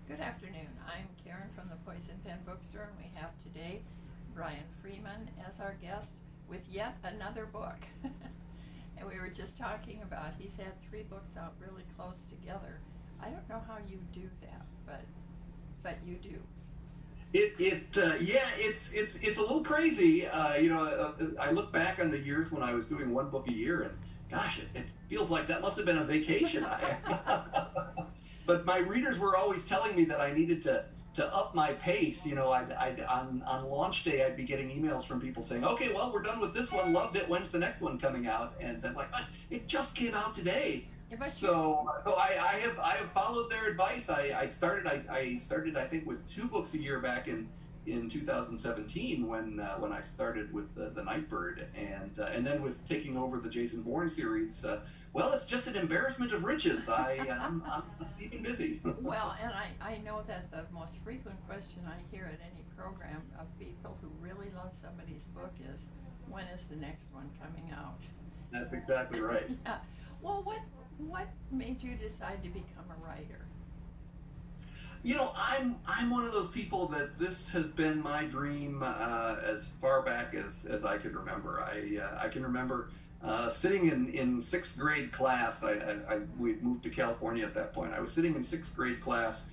Good afternoon. I'm Karen from the Poison Pen Bookstore, and we have today Brian Freeman as our guest with yet another book. And we were just talking about he's had 3 books out really close together. I don't know how you do that, but you do. Yeah, it's a little crazy. I look back on the years when I was doing one book a year, and gosh, it feels like that must have been a vacation. But my readers were always telling me that I needed to up my pace. I'd on launch day, I'd be getting emails from people saying, "Okay, well, we're done with this one. Loved it. When's the next one coming out?" And I'm like, "It just came out today." Yeah, but you, So I have followed their advice. I started I think with 2 books a year back in 2017 when I started with the Nightbird, and then with taking over the Jason Bourne series. Well, it's just an embarrassment of riches. I'm keeping busy. well, and I know that the most frequent question I hear at any program of people who really love somebody's book is, when is the next one coming out? That's exactly right. Yeah. Well, what made you decide to become a writer? I'm one of those people that this has been my dream as far back as I can remember. I can remember sitting in sixth grade class. We moved to California at that point. I was sitting in sixth grade class,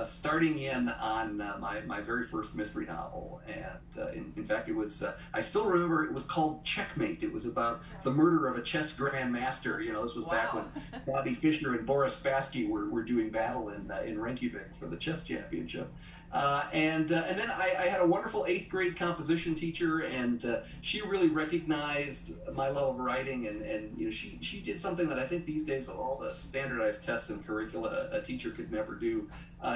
starting in on my very first mystery novel, and in fact, it was I still remember it was called Checkmate. It was about the murder of a chess grandmaster. This was back when Wow. Bobby Fischer and Boris Spassky were doing battle in Reykjavik for the chess championship. And then I had a wonderful eighth grade composition teacher, and she really recognized my love of writing, and she did something that I think these days, with all the standardized tests and curricula, a teacher could never do.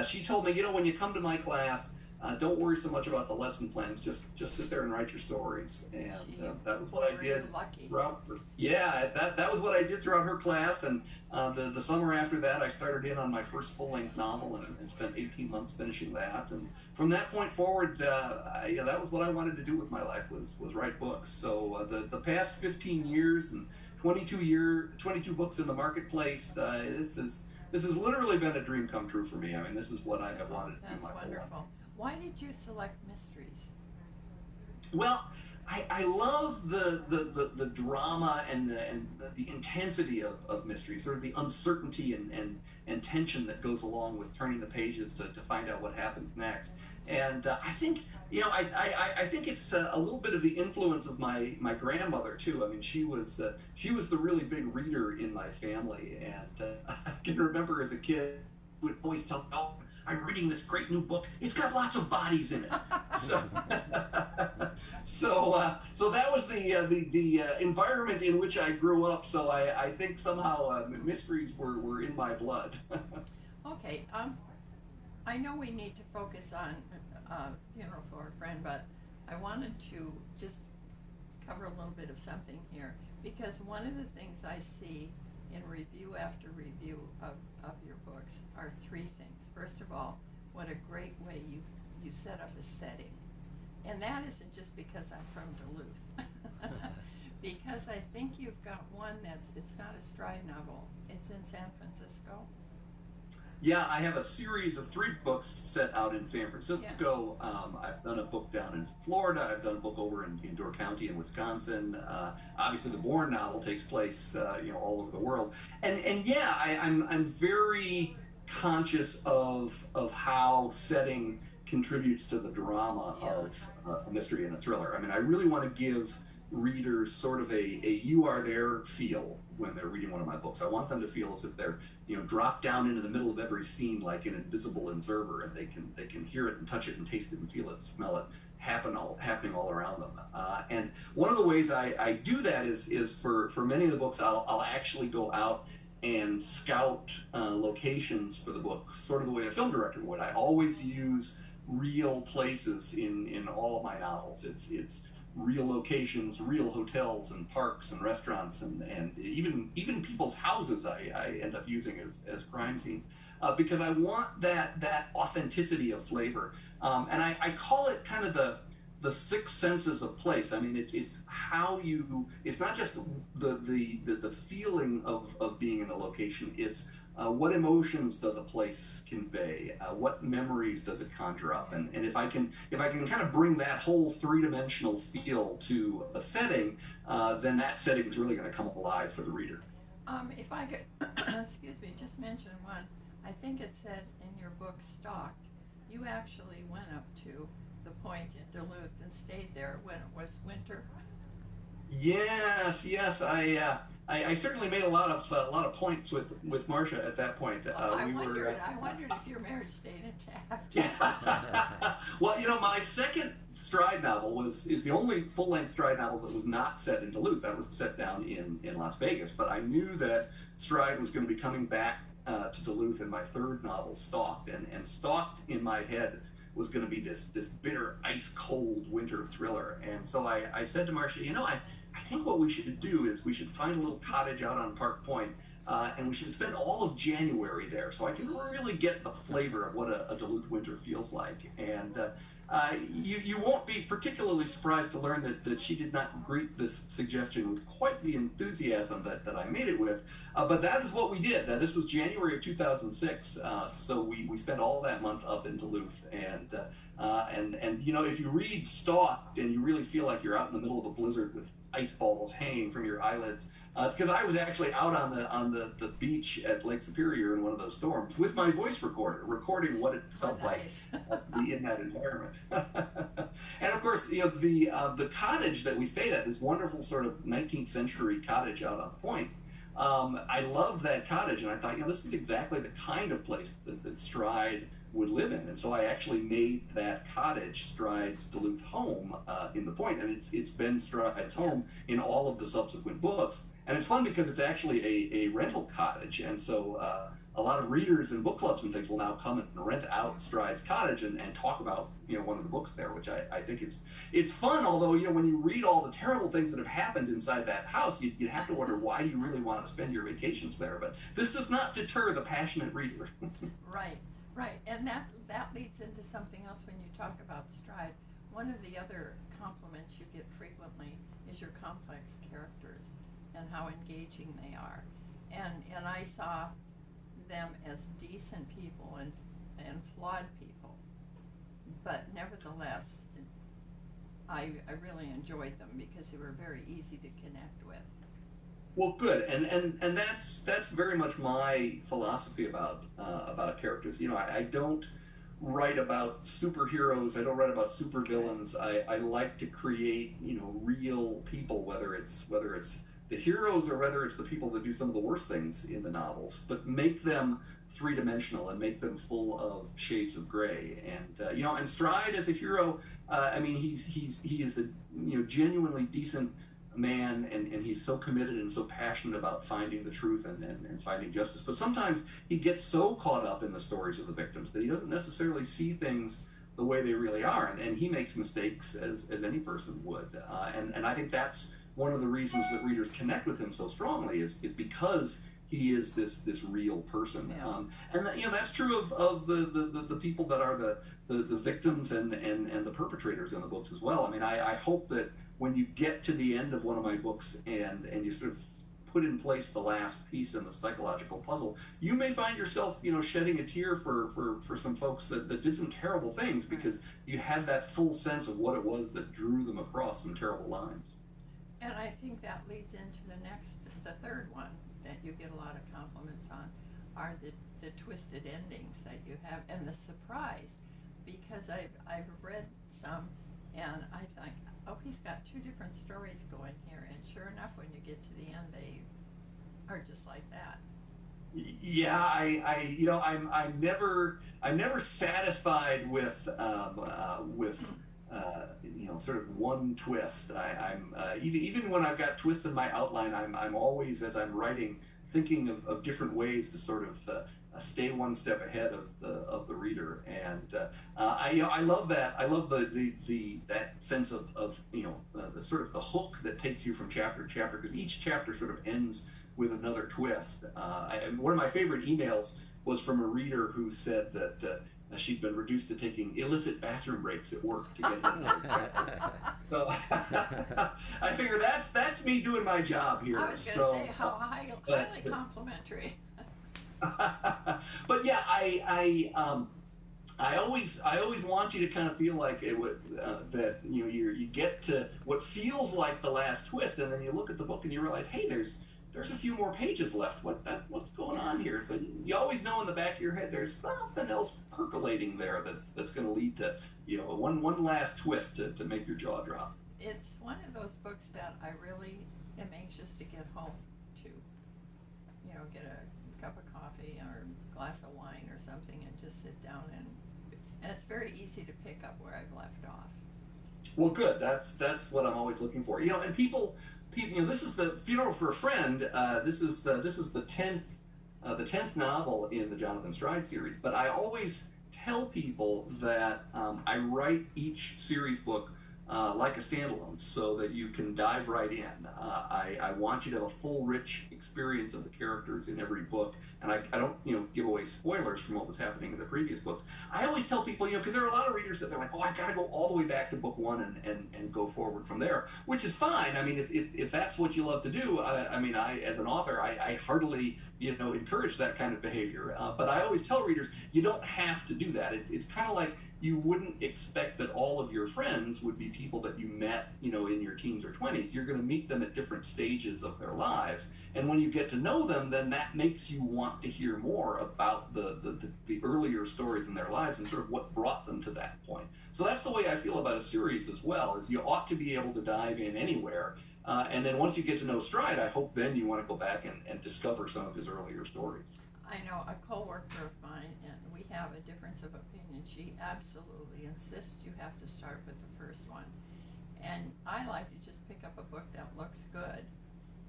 She told me, when you come to my class, don't worry so much about the lesson plans. Just sit there and write your stories, and She that was what I very did lucky. throughout. Yeah, that was what I did throughout her class, and the summer after that, I started in on my first full length novel, and spent 18 months finishing that. And from that point forward, that was what I wanted to do with my life, was write books. So the past 15 years and 22 books in the marketplace, this has literally been a dream come true for me. I mean, this is what I have Oh, wanted to do that's my whole life. wonderful. Why did you select mysteries? Well, I love the drama and the intensity of mystery, sort of the uncertainty and tension that goes along with turning the pages to find out what happens next. And I think, I think it's a little bit of the influence of my grandmother too. I mean, she was the really big reader in my family, and I can remember as a kid would always tell me, "Oh, I'm reading this great new book. It's got lots of bodies in it." So, so that was the environment in which I grew up. So I think somehow mysteries were in my blood. Okay, I know we need to focus on funeral for a friend, but I wanted to just cover a little bit of something here, because one of the things I see in review after review of your books are 3 things. First of all, what a great way you set up a setting. And that isn't just because I'm from Duluth. Because I think you've got one it's not a Stride novel. It's in San Francisco. Yeah, I have a series of 3 books set out in San Yeah. Francisco. I've done a book down in Florida. I've done a book over in Door County in Wisconsin. Obviously, the Bourne novel takes place, all over the world. And yeah, I'm very conscious of how setting contributes to the drama Yeah. of a mystery and a thriller. I mean, I really want to give readers sort of a you are there feel when they're reading one of my books. I want them to feel as if they're dropped down into the middle of every scene like an invisible observer, and they can hear it and touch it and taste it and feel it, smell it happening all around them. And one of the ways I do that is for many of the books I'll actually go out and scout locations for the book, sort of the way a film director would. I always use real places in all of my novels. It's real locations, real hotels and parks and restaurants, and even people's houses I end up using as crime scenes, because I want that authenticity of flavor. And I call it kind of the 6 senses of place. I mean, it's how it's not just the feeling of being in a location. It's what emotions does a place convey? What memories does it conjure up? And if I can kind of bring that whole three-dimensional feel to a setting, then that setting is really going to come alive for the reader. If I could, excuse me, just mention one. I think it said in your book, Stalked, you actually went up to the point in Duluth and stayed there when it was winter. Yes, I certainly made a lot of points with Marcia at that point. I We were. wondered if your marriage stayed intact. Well, my second Stride novel is the only full-length Stride novel that was not set in Duluth. That was set down in Las Vegas. But I knew that Stride was going to be coming back to Duluth in my third novel, Stalked, and Stalked in my head was going to be this bitter, ice-cold winter thriller. And so I said to Marcia, I think what we should do is we should find a little cottage out on Park Point, and we should spend all of January there, so I can really get the flavor of what a Duluth winter feels like. And you won't be particularly surprised to learn that she did not greet this suggestion with quite the enthusiasm that I made it with, but that is what we did. This was January of 2006, so we spent all that month up in Duluth, and if you read Stalked and you really feel like you're out in the middle of a blizzard with ice balls hanging from your eyelids. It's because I was actually out on the beach at Lake Superior in one of those storms with my voice recorder, recording what it felt like to be in that environment. And of course, the cottage that we stayed at, this wonderful sort of 19th century cottage out on the point. I loved that cottage, and I thought, this is exactly the kind of place that Stride would live in. And so I actually made that cottage Stride's Duluth home in the point, and it's been Stride's home in all of the subsequent books. And it's fun because it's actually a rental cottage, and so a lot of readers and book clubs and things will now come and rent out Stride's cottage and talk about one of the books there, which I think it's fun. Although when you read all the terrible things that have happened inside that house, you have to wonder why you really want to spend your vacations there. But this does not deter the passionate reader. Right, and that leads into something else when you talk about Stride. One of the other compliments you get frequently is your complex characters and how engaging they are. And I saw them as decent people and flawed people, but nevertheless, I really enjoyed them because they were very easy to connect with. Well, good, and that's very much my philosophy about characters. I don't write about superheroes. I don't write about supervillains. I like to create real people, whether it's the heroes or whether it's the people that do some of the worst things in the novels, but make them three-dimensional and make them full of shades of gray. And Stride as a hero, he is a genuinely decent man, and he's so committed and so passionate about finding the truth and finding justice. But sometimes he gets so caught up in the stories of the victims that he doesn't necessarily see things the way they really are, and he makes mistakes as any person would. And I think that's one of the reasons that readers connect with him so strongly is because he is this real person. Yeah. And that's true of the people that are the victims and the perpetrators in the books as well. I hope that when you get to the end of one of my books and you sort of put in place the last piece in the psychological puzzle, you may find yourself shedding a tear for some folks that did some terrible things because you had that full sense of what it was that drew them across some terrible lines. And I think that leads into the third one that you get a lot of compliments on, are the twisted endings that you have and the surprise, because I've read some and I think, oh, he's got two different stories going here, and sure enough, when you get to the end, they are just like that. Yeah, I'm never satisfied with sort of one twist. I'm even when I've got twists in my outline, I'm always, as I'm writing, thinking of different ways to sort of stay one step ahead of the reader. And I love that. I love that sense of the sort of the hook that takes you from chapter to chapter, because each chapter sort of ends with another twist. One of my favorite emails was from a reader who said that she'd been reduced to taking illicit bathroom breaks at work to get into So I figure that's me doing my job here. I was going to say how highly complimentary. But yeah, I always want you to kind of feel like it would, that you get to what feels like the last twist, and then you look at the book and you realize, hey, there's a few more pages left. What's going on here? So you always know in the back of your head there's something else percolating there that's going to lead to one last twist to make your jaw drop. It's one of those books that I really am anxious to get home to. Get a cup of coffee or a glass of wine or something and just sit down and it's very easy to pick up where I've left off. Well, good. That's what I'm always looking for. And people, this is the Funeral for a Friend. This is the tenth novel in the Jonathan Stride series. But I always tell people that I write each series book like a standalone, so that you can dive right in. I want you to have a full, rich experience of the characters in every book, and I don't give away spoilers from what was happening in the previous books. I always tell people, because there are a lot of readers that they're like, oh, I've got to go all the way back to book one and go forward from there, which is fine. I mean, if that's what you love to do, I as an author, I heartily encourage that kind of behavior. But I always tell readers, you don't have to do that. It's kind of like you wouldn't expect that all of your friends would be people that you met, in your teens or 20s. You're going to meet them at different stages of their lives. And when you get to know them, then that makes you want to hear more about the earlier stories in their lives and sort of what brought them to that point. So that's the way I feel about a series as well, is you ought to be able to dive in anywhere. And then once you get to know Stride, I hope then you want to go back and discover some of his earlier stories. I know a co-worker of mine, and we have a difference of opinion. She absolutely insists you have to start with the first one. And I like to just pick up a book that looks good.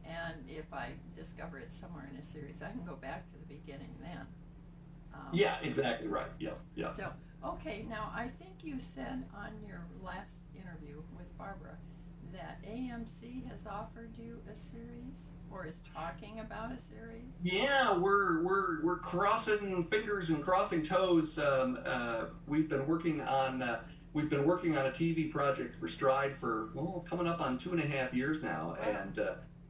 And if I discover it somewhere in a series, I can go back to the beginning then. Yeah, exactly right. Yeah. So, okay, now I think you said on your last interview with Barbara that AMC has offered you a series, or is talking about a series. Yeah, we're crossing fingers and crossing toes. We've been working on a TV project for Stride for coming up on 2.5 years now, wow.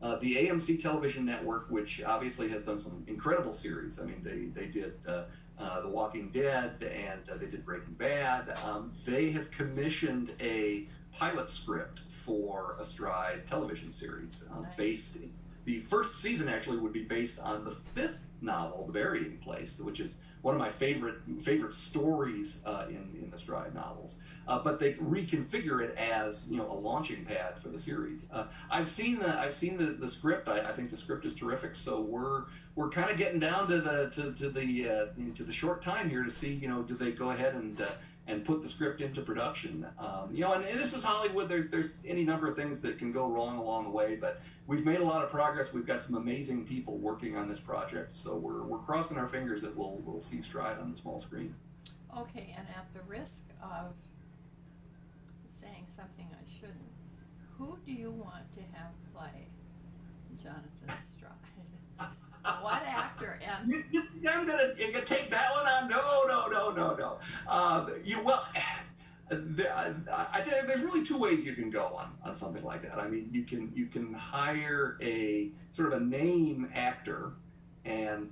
And the AMC television network, which obviously has done some incredible series. I mean, they did The Walking Dead, and they did Breaking Bad. They have commissioned a pilot script for a Stride television series based. The first season actually would be based on the 5th novel, The Burying Place, which is one of my favorite stories in the Stride novels. But they reconfigure it as a launching pad for the series. I've seen the script. I think the script is terrific. So we're kind of getting down to the short time here to see do they go ahead and put the script into production. And this is Hollywood. There's any number of things that can go wrong along the way, but we've made a lot of progress. We've got some amazing people working on this project, so we're crossing our fingers that we'll see Stride on the small screen. Okay, and at the risk of saying something I shouldn't, who do you want to have play Jonathan Stride? What actor? And I'm gonna take that one on. No. I think there's really two ways you can go on something like that. I mean, you can hire a sort of a name actor and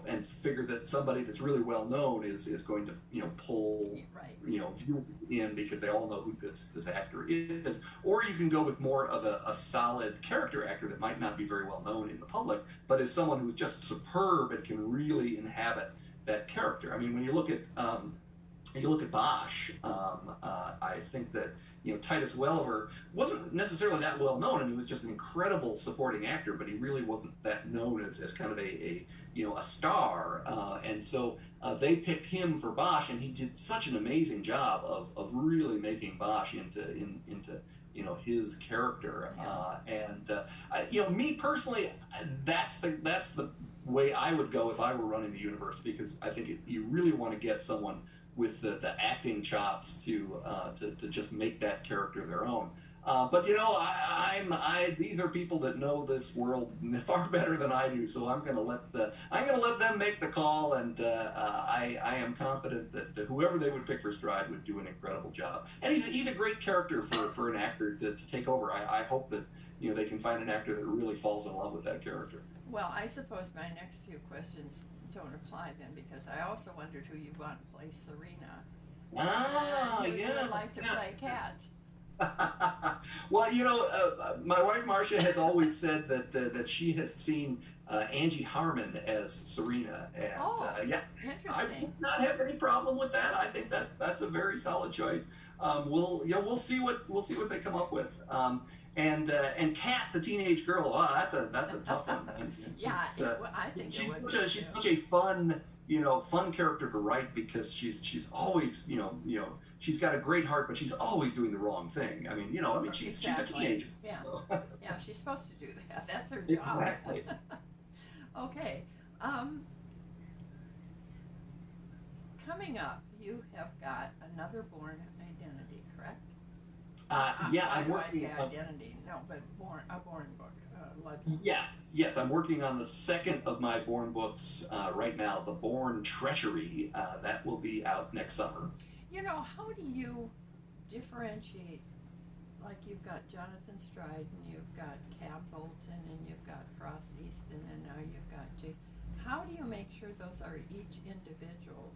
and figure that somebody that's really well known is going to pull viewers in because they all know who this actor is. Or you can go with more of a solid character actor that might not be very well known in the public, but is someone who's just superb and can really inhabit that character. I mean, when you look at Bosch, I think that Titus Welliver wasn't necessarily that well known. I mean, he was just an incredible supporting actor, but he really wasn't that known as kind of a star. And so they picked him for Bosch, and he did such an amazing job of really making Bosch into his character. Me personally, that's the way I would go if I were running the universe, because I think you really want to get someone with the acting chops to just make that character their own. But these are people that know this world far better than I do, so I'm gonna let them make the call, and I am confident that whoever they would pick for Stride would do an incredible job. And he's a great character for an actor to take over. I hope that they can find an actor that really falls in love with that character. Well, I suppose my next few questions don't apply then, because I also wondered who you want to play Serena. Ah, And who you yeah, would like to yeah. play Kat. Well, my wife Marcia has always said that she has seen Angie Harmon as Serena, and Oh, yeah, I interesting. would not have any problem with that. I think that's a very solid choice. We'll see what they come up with. And Kat, the teenage girl, oh, that's a tough one. And Yeah, she's I think it she's would such be she's too. such a fun character to write because she's always she's got a great heart, but she's always doing the wrong thing. She's a Exactly. teenager. Yeah. So. Yeah, she's supposed to do that. That's her job. Exactly. Okay. Um, Coming up, you have got another Bourne identity, correct? Yeah, Why I'm do I working say on. identity? No, but a Bourne book, Ludlum. Yeah, yes, I'm working on the second of my Bourne books right now, the Bourne Treachery. That will be out next summer. How do you differentiate? Like you've got Jonathan Stride, and you've got Cab Bolton, and you've got Frost Easton, and now you've got Jake. How do you make sure those are each individuals?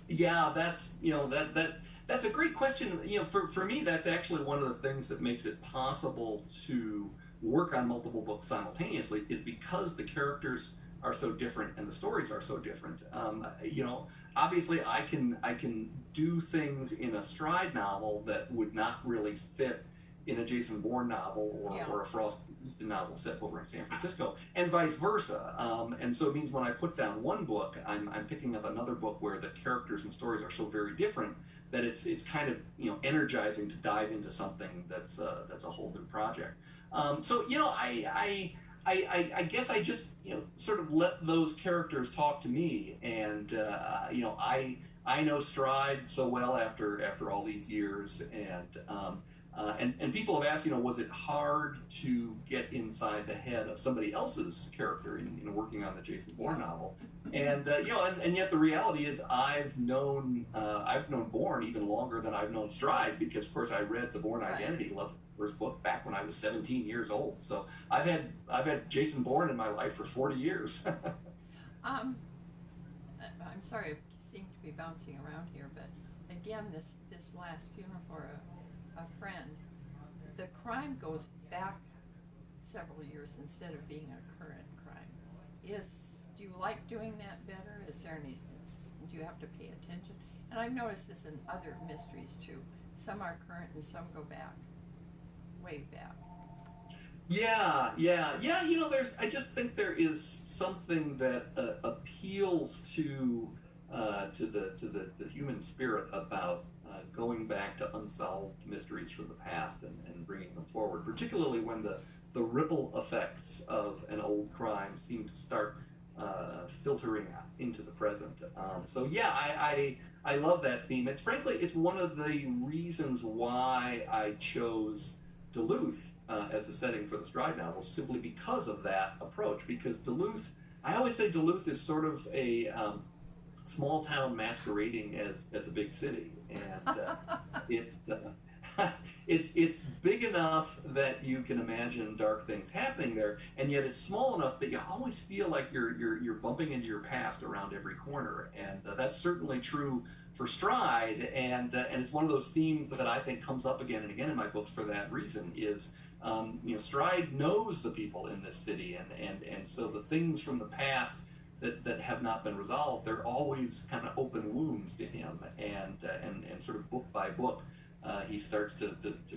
Yeah, that's a great question. For me, that's actually one of the things that makes it possible to work on multiple books simultaneously is because the characters are so different and the stories are so different. Obviously, I can do things in a Stride novel that would not really fit in a Jason Bourne novel Yeah. or a Frost Easton novel set over in San Francisco, and vice versa. And so it means when I put down one book, I'm picking up another book where the characters and stories are so very different that it's kind of energizing to dive into something that's a whole new project. So I guess I just sort of let those characters talk to me, and I know Stride so well after all these years, and people have asked, was it hard to get inside the head of somebody else's character in working on the Jason Bourne novel? And yet the reality is I've known Bourne even longer than I've known Stride, because of course I read the Bourne Right. Identity, loved the first book back when I was 17 years old. So I've had Jason Bourne in my life for 40 years. Um, I'm sorry, I seem to be bouncing around here, but again, this last funeral for a friend, the crime goes back several years instead of being a current crime. Do you like doing that better? Is there any? Do you have to pay attention? And I've noticed this in other mysteries too. Some are current and some go back, way back. Yeah. I just think there is something that appeals to the human spirit about going back to unsolved mysteries from the past and bringing them forward, particularly when the ripple effects of an old crime seem to start filtering into the present. So yeah, I love that theme. It's one of the reasons why I chose Duluth as a setting for the Stride novel, simply because of that approach. Because I always say Duluth is sort of a small town masquerading as a big city, and it's it's big enough that you can imagine dark things happening there, and yet it's small enough that you always feel like you're bumping into your past around every corner, and that's certainly true for Stride, and it's one of those themes that I think comes up again and again in my books for that reason. Is Stride knows the people in this city, and so the things from the past that have not been resolved, they're always kind of open wounds to him, and sort of book by book, he starts to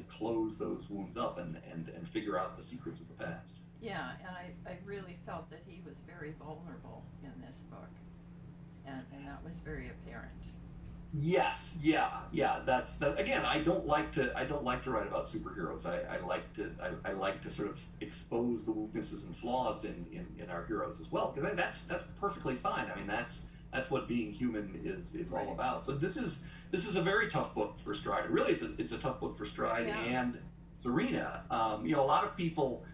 close those wounds up and figure out the secrets of the past. Yeah, and I really felt that he was very vulnerable in this book, and that was very apparent. Yes, yeah. That's that. Again, I don't like to write about superheroes. I like to sort of expose the weaknesses and flaws in our heroes as well, because that's perfectly fine. I mean, that's what being human is Right. all about. So this is a very tough book for Stride. Really, it's a tough book for Stride Yeah. and Serena. A lot of people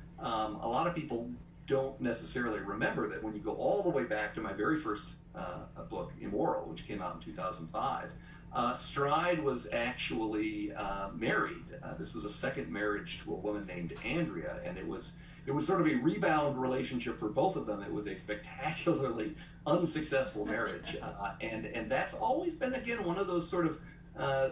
don't necessarily remember that when you go all the way back to my very first book, Immoral, which came out in 2005, Stride was actually married. This was a second marriage to a woman named Andrea, and it was sort of a rebound relationship for both of them. It was a spectacularly unsuccessful marriage, and that's always been again one of those sort of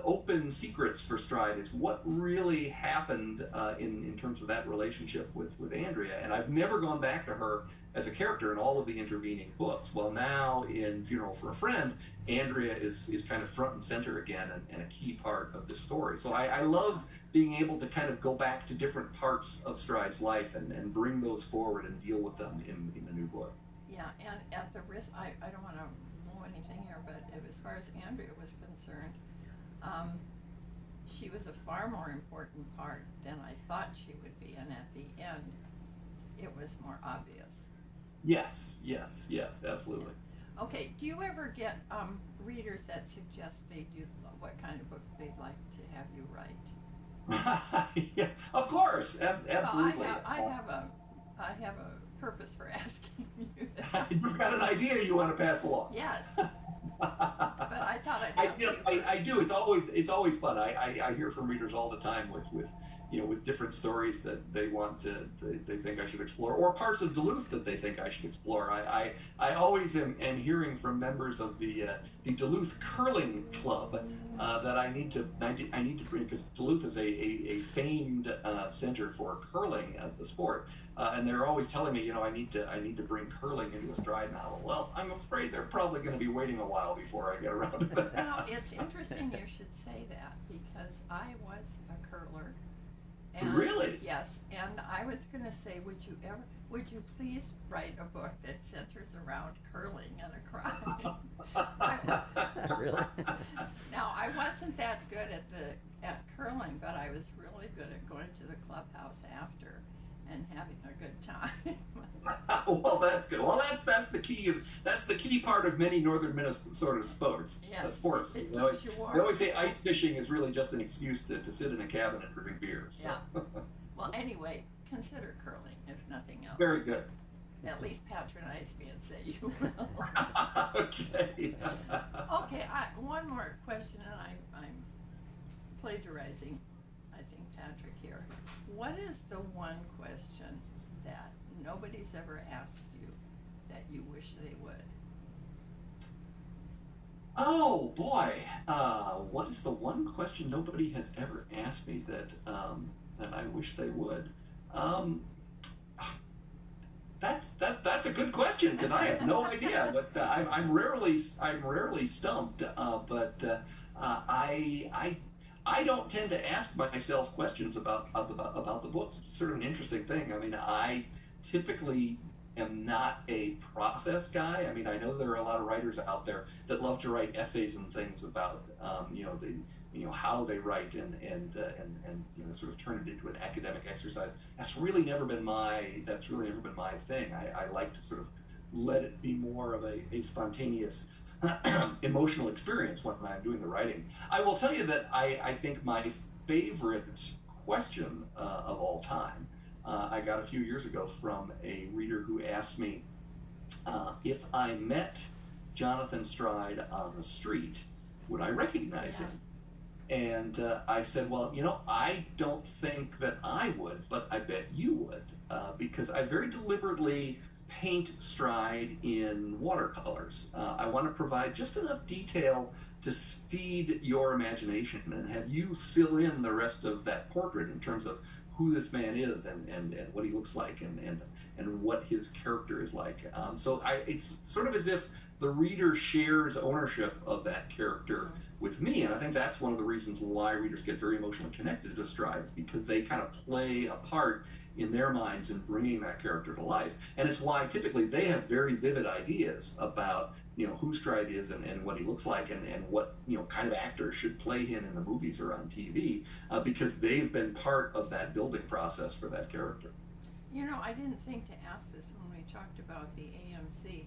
open secrets for Stride is what really happened in terms of that relationship with Andrea. And I've never gone back to her as a character in all of the intervening books. Well, now in Funeral for a Friend, Andrea is kind of front and center again and a key part of the story. So I love being able to kind of go back to different parts of Stride's life and bring those forward and deal with them in a new book. Yeah, and at the risk, I don't want to blow anything here, but as far as Andrea was concerned, she was a far more important part than I thought she would be, and at the end, it was more obvious. Yes, absolutely. Okay, do you ever get readers that suggest they do what kind of book they'd like to have you write? Yeah, of course, absolutely. Well, I have a purpose for asking you that. You've got an idea you want to pass along. Yes. But I thought I'd ask you first. I do. It's always fun. I hear from readers all the time with different stories that they want to they think I should explore, or parts of Duluth that they think I should explore. I always am hearing from members of the Duluth Curling Club that I need to bring, because Duluth is a famed center for curling, the sport. And they're always telling me, I need to bring curling into a Stride novel. Well, I'm afraid they're probably going to be waiting a while before I get around to that. Now, it's interesting you should say that, because I was a curler. And, really? Yes, and I was going to say, would you please write a book that centers around curling and a crime? Really? Now, I wasn't that good at curling, but I was really good at going to the clubhouse after and having a good time. Well, that's good. Well, that's the key. That's the key part of many northern Minnesota sports. Yes, sports. it They always, keeps you warm. they always say ice fishing is really just an excuse to sit in a cabin and drink beer. So. Yeah. Well, anyway, consider curling, if nothing else. Very good. At least patronize me and say you will. Okay. Okay, one more question, and I'm plagiarizing, I think, Patrick here. What is the one question that nobody's ever asked you that you wish they would? Oh boy, what is the one question nobody has ever asked me that I wish they would? That's a good question, because I have no idea. But I'm rarely stumped. But I don't tend to ask myself questions about the books. It's sort of an interesting thing. I mean, I typically am not a process guy. I mean, I know there are a lot of writers out there that love to write essays and things about how they write and sort of turn it into an academic exercise. That's really never been my thing. I like to sort of let it be more of a spontaneous emotional experience when I'm doing the writing. I will tell you that I think my favorite question of all time I got a few years ago from a reader who asked me if I met Jonathan Stride on the street, would I recognize him? And I said, well, I don't think that I would, but I bet you would, because I very deliberately paint Stride in watercolors. I want to provide just enough detail to seed your imagination and have you fill in the rest of that portrait in terms of who this man is and what he looks like and what his character is like. So it's sort of as if the reader shares ownership of that character with me, and I think that's one of the reasons why readers get very emotionally connected to Stride, because they kind of play a part in their minds in bringing that character to life. And it's why typically they have very vivid ideas about who Stride is and what he looks like and what kind of actor should play him in the movies or on TV, because they've been part of that building process for that character. I didn't think to ask this when we talked about the AMC.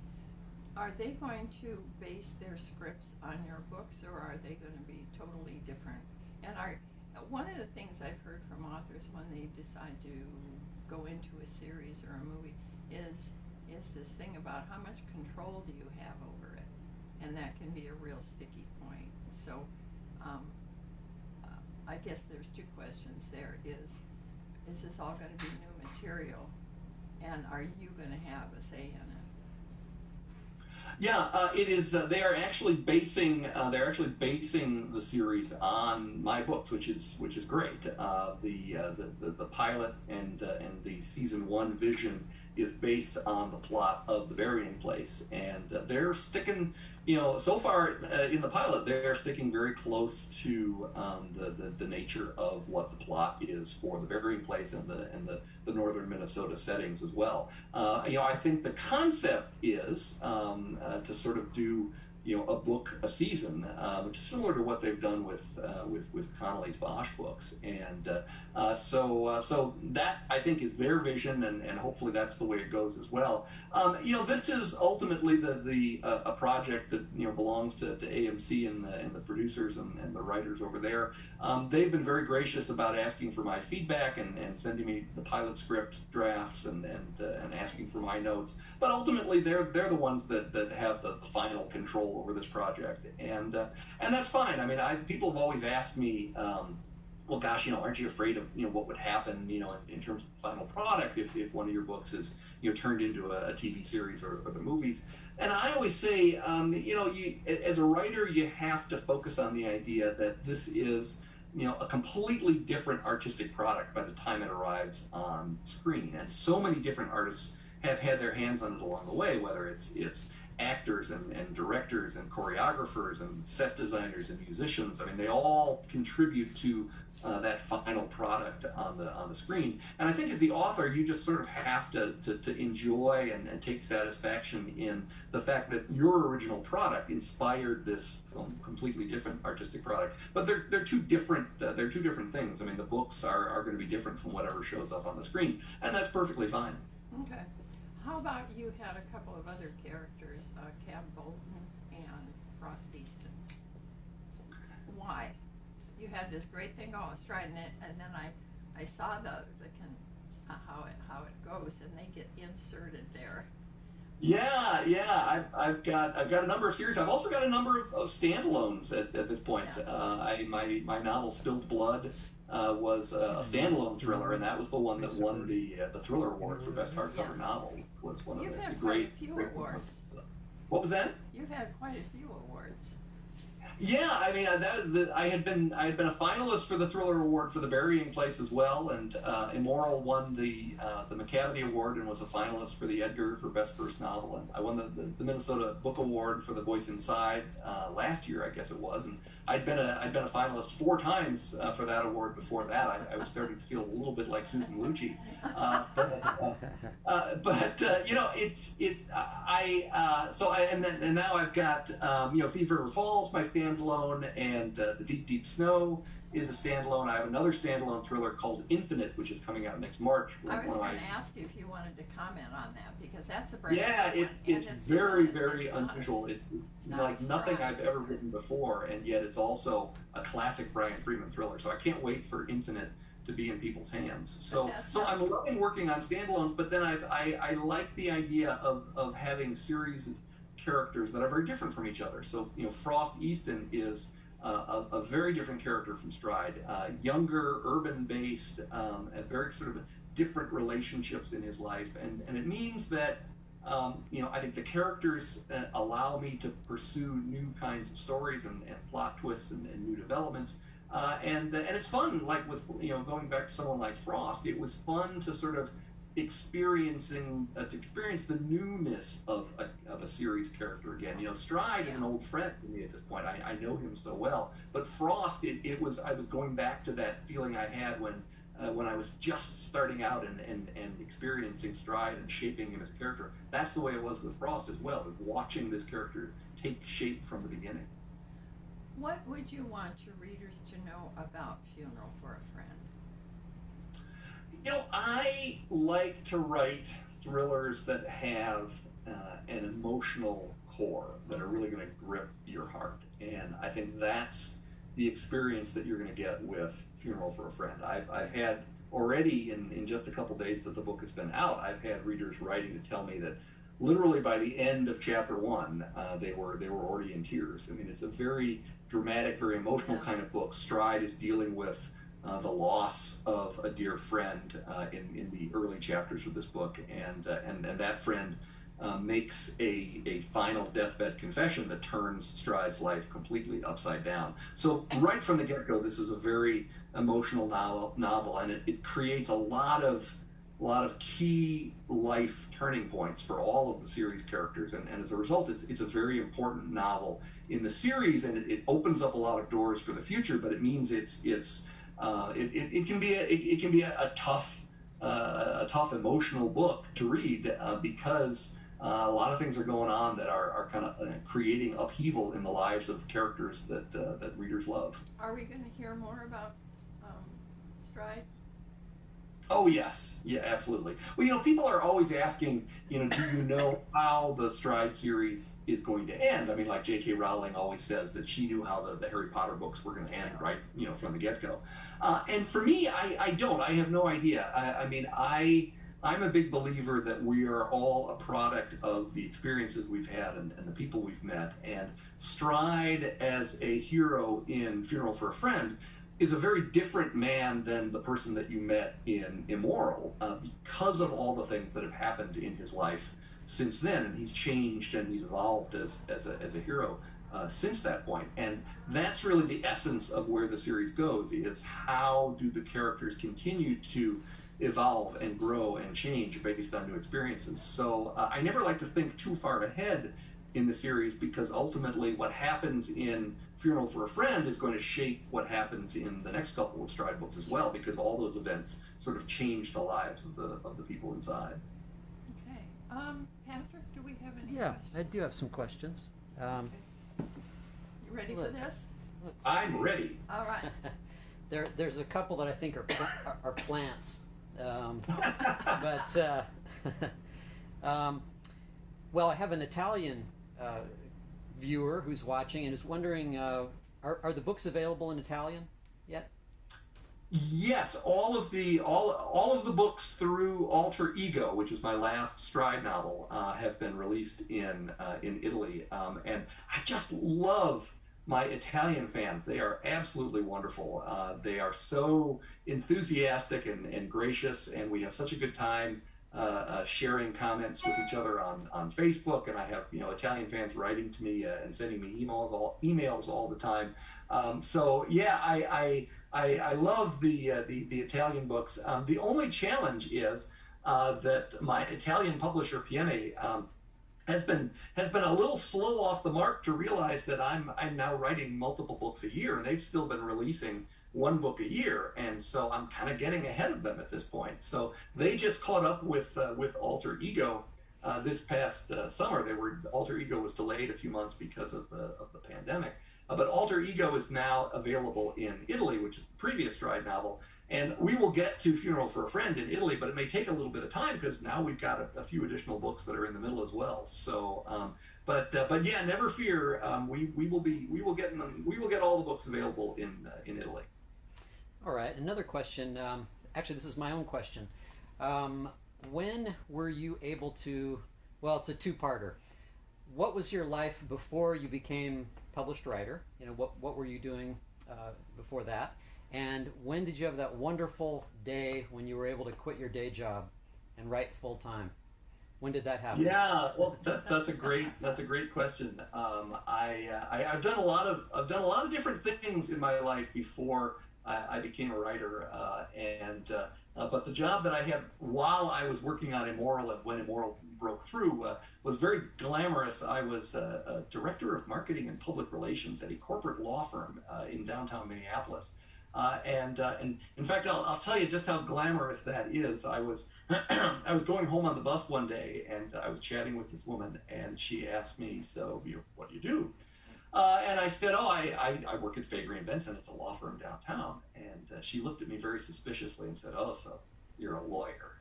Are they going to base their scripts on your books, or are they going to be totally different? And one of the things I've heard from authors when they decide to go into a series or a movie is this thing about how much control do you have over it, and that can be a real sticky point. So I guess there's two questions there. Is this all going to be new material, and are you going to have a say in it? Yeah, it is. They are actually basing. They're actually basing the series on my books, which is great. The pilot and the season one vision is based on the plot of The Burying Place, and they're sticking. So far in the pilot, they're sticking very close to the nature of what the plot is for The Burying Place and the northern Minnesota settings as well. I think the concept is to sort of do a book a season, which is similar to what they've done with Connolly's Bosch books, and so that I think is their vision, and hopefully that's the way it goes as well. This is ultimately the a project that belongs to AMC and the producers and the writers over there. They've been very gracious about asking for my feedback and sending me the pilot script drafts and asking for my notes. But ultimately, they're the ones that have the final control over this project, and that's fine. I mean, people have always asked me, well, gosh, aren't you afraid of what would happen, in terms of the final product if one of your books is turned into a TV series or the movies? And I always say, as a writer, you have to focus on the idea that this is a completely different artistic product by the time it arrives on screen, and so many different artists have had their hands on it along the way, whether it's actors and directors and choreographers and set designers and musicians. I mean, they all contribute to that final product on the screen. And I think as the author, you just sort of have to enjoy and take satisfaction in the fact that your original product inspired this completely different artistic product. But they're two different things. I mean, the books are going to be different from whatever shows up on the screen, and that's perfectly fine. Okay. How about you had a couple of other characters, Cab Bolton and Frost Easton? Why? You had this great thing going, Stride, and then I saw how it goes, and they get inserted there. Yeah. I've got a number of series. I've also got a number of standalones at this point. Yeah. My novel Spilled Blood was a standalone thriller, and that was the one that won the Thriller Award for Best Hardcover Novel. Was one You've of the had great. quite a few awards. What was that? You've had quite a few awards. Yeah, I mean, I had been a finalist for the Thriller Award for The Burying Place as well, and Immoral won the McCavity Award and was a finalist for the Edgar for Best First Novel, and I won the Minnesota Book Award for The Voice Inside last year, I guess it was, and I'd been a finalist 4 times for that award before that. I was starting to feel a little bit like Susan Lucci, and now I've got Thief River Falls, my standalone, and The Deep Deep Snow is a standalone. I have another standalone thriller called Infinite, which is coming out next March. I was going to ask you if you wanted to comment on that, because that's a brand new one. It's very unusual. It's like nothing Stride. I've ever written before, and yet it's also a classic Brian Freeman thriller. So I can't wait for Infinite to be in people's hands. So I'm loving working on standalones, but then I like the idea of having series characters that are very different from each other. So Frost Easton is a very different character from Stride, younger, urban-based, and very sort of different relationships in his life, and it means that I think the characters allow me to pursue new kinds of stories and plot twists and new developments, and it's fun. Like with going back to someone like Frost, it was fun to sort of experience the newness of a series character again. Stride is an old friend to me at this point. I know him so well, but Frost, I was going back to that feeling I had when I was just starting out and experiencing Stride and shaping him as a character. That's the way it was with Frost as well, watching this character take shape from the beginning. What would you want your readers to know about Funeral for a Friend? I like to write thrillers that have an emotional core that are really going to grip your heart. And I think that's the experience that you're going to get with Funeral for a Friend. I've had already, in just a couple days that the book has been out, I've had readers writing to tell me that literally by the end of chapter 1, they were already in tears. I mean, it's a very dramatic, very emotional kind of book. Stride is dealing with the loss of a dear friend in the early chapters of this book, and that friend makes a final deathbed confession that turns Stride's life completely upside down. So right from the get-go, this is a very emotional novel, and it creates a lot of key life turning points for all of the series characters, and as a result, it's a very important novel in the series, and it opens up a lot of doors for the future. But it means it can be a tough emotional book to read because a lot of things are going on that are kind of creating upheaval in the lives of characters that readers love. Are we going to hear more about Stride? Oh yes, yeah, absolutely. Well, people are always asking, do you know how the Stride series is going to end? I mean, like J.K. Rowling always says that she knew how the Harry Potter books were going to end, right? From the get-go. And for me, I don't. I have no idea. I'm a big believer that we are all a product of the experiences we've had and the people we've met. And Stride as a hero in Funeral for a Friend is a very different man than the person that you met in Immoral because of all the things that have happened in his life since then. And he's changed and he's evolved as a hero since that point. And that's really the essence of where the series goes, is how do the characters continue to evolve and grow and change based on new experiences. So I never like to think too far ahead in the series, because ultimately what happens in Funeral for a Friend is going to shape what happens in the next couple of Stride books as well, because all those events sort of change the lives of the people inside. Okay. Patrick, do we have any questions? I do have some questions. Okay. You ready for this? I'm ready. All right. There's a couple that I think are plants. Well, I have an Italian viewer who's watching and is wondering, are the books available in Italian yet? Yes, all of the books through Alter Ego, which is my last Stride novel, have been released in Italy, and I just love my Italian fans. They are absolutely wonderful. They are so enthusiastic and gracious, and we have such a good time sharing comments with each other on Facebook. And I have Italian fans writing to me and sending me emails all the time. So yeah, I love the Italian books. The only challenge is that my Italian publisher Piene has been a little slow off the mark to realize that I'm now writing multiple books a year, and they've still been releasing one book a year, and so I'm kind of getting ahead of them at this point. So they just caught up with Alter Ego this past summer. Alter Ego was delayed a few months because of the pandemic, but Alter Ego is now available in Italy, which is the previous Stride novel. And we will get to Funeral for a Friend in Italy, but it may take a little bit of time because now we've got a few additional books that are in the middle as well. So, but yeah, never fear. We will get all the books available in Italy. All right. Another question. Actually, this is my own question. When were you able to? Well, it's a two-parter. What was your life before you became published writer? What were you doing before that? And when did you have that wonderful day when you were able to quit your day job and write full time? When did that happen? Yeah, well, that's a great question. I've done a lot of different things in my life before I became a writer, but the job that I had while I was working on Immoral and when Immoral broke through was very glamorous. I was a director of marketing and public relations at a corporate law firm in downtown Minneapolis. And in fact, I'll tell you just how glamorous that is. I was going home on the bus one day, and I was chatting with this woman, and she asked me, "So, what do you do?" And I said, "Oh, I work at Faegre and Benson. It's a law firm downtown." And she looked at me very suspiciously and said, "Oh, so you're a lawyer?"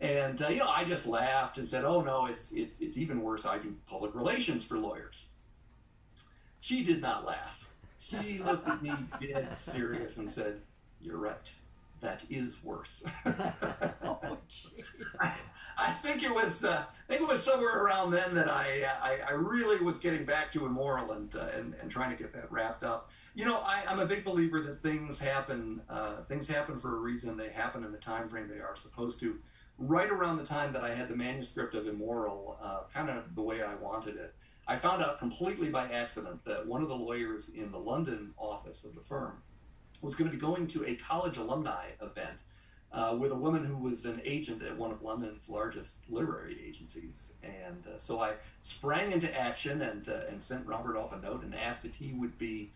And I just laughed and said, "Oh no, it's even worse. I do public relations for lawyers." She did not laugh. She looked at me dead serious and said, "You're right. that is worse. Oh, gee. I think it was somewhere around then that I really was getting back to Immoral and trying to get that wrapped up. I'm a big believer that things happen for a reason. They happen in the time frame they are supposed to. Right around the time that I had the manuscript of Immoral, kind of the way I wanted it, I found out completely by accident that one of the lawyers in the London office of the firm was going to be going to a college alumni event with a woman who was an agent at one of London's largest literary agencies. And so I sprang into action and sent Robert off a note and asked if he would be